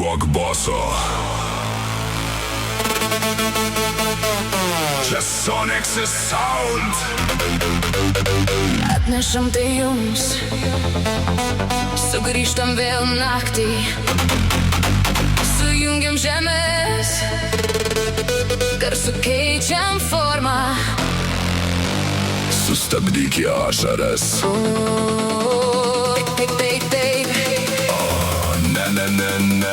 Duok boso. Čia Sonex's sound. Atnešam tai jums, sugrįžtam vėl naktį, sujungiam žemės, garsų keičiam formą. Sustabdyk į ašaras. Taip. Ne.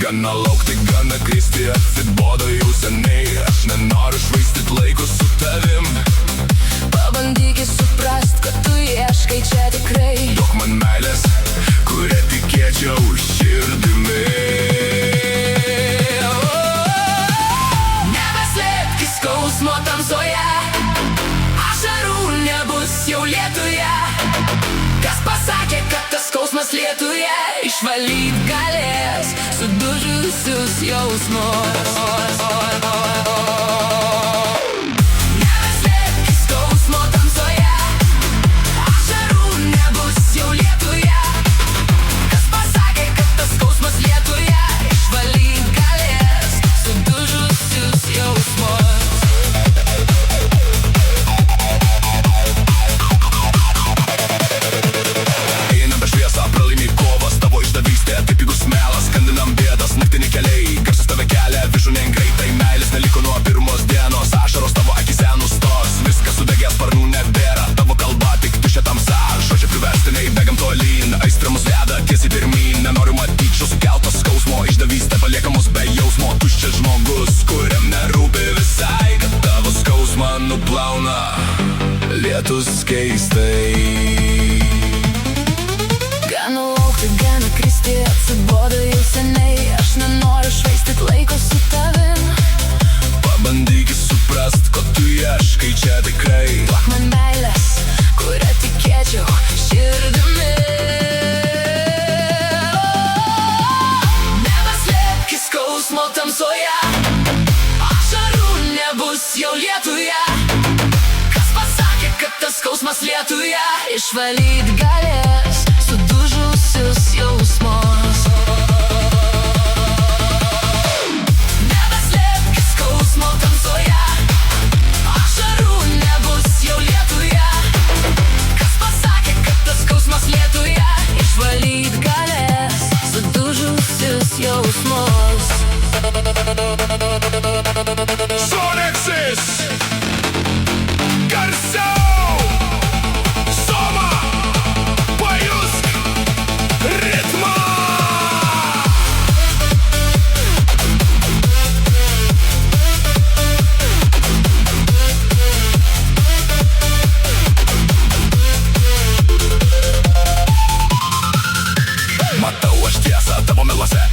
Gana laukti, gana kristi, atsibodo jau seniai. Aš nenoriu švaistyt laiko su tavim. Pabandyk suprast, kad tu ieškai čia tikrai. Duok man meilės, kuria tikėčiau širdimi. Nebeslėpk skausmo tamsoje, ašarų nebus jau lietuje. Kas pasakė, kad tas skausmas lietuje išvalyt galės sudužusius jausmus. Nebeslėpk skausmo tamsoje, ašarų nebus jau lietuje. Kas pasakė, kad tas skausmas lietuje išvalyt galės sudužusius jausmus. Lietus keistai. Gana laukti, gana kristi, atsibodo jau seniai. Aš nenoriu švaistyt laiko su tavim. Pabandyk suprast, ko tu ieškai čia tikrai. Duok man meilės, kuria tikėčiau širdimi. Nebeslėpk skausmo tamsoje, ašarų nebus jau lietuje. Tas skausmas lietuje išvalyt galės sudužusius jausmus. Nebeslėpk skausmo tamsoje, ašarų nebus jau lietuje. Kas pasakė, kad tas skausmas lietuje išvalyt galės sudužusius jausmus. Sonex's garsiau.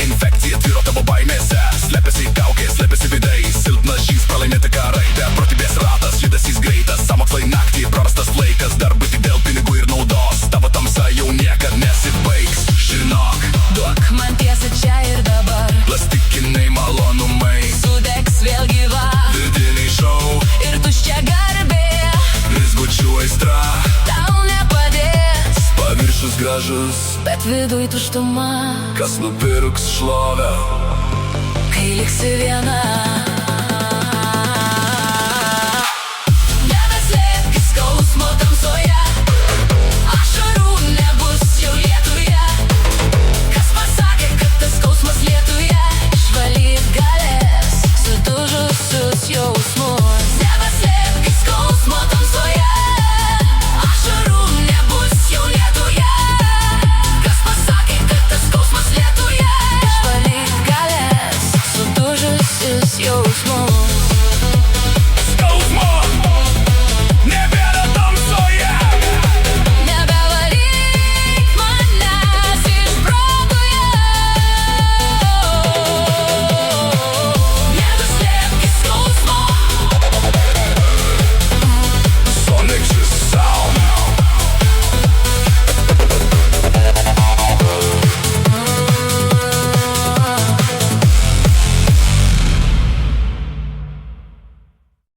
Infekcija tvyro tavo baimėse, slepiasi kaukės, slepiasi vidai. Silpnas žys, pralaimėti karai, beprotybės ratas, judesys greitas. Sąmokslai naktį, prarastas laikas, darbai tik dėl pinigų ir naudos. Tavo tamsa jau niekad nesibaigs. Žinok, duok man tiesą čia ir dabar. Plastikiniai malonumai sudegs vėl gyva. Vidiniai šou ir tuščia garbė. Blizgučių aistra tau nepadės. Paviršius gražus, bet viduj tuštuma. Kas nupirks šlovę, kai liksi viena?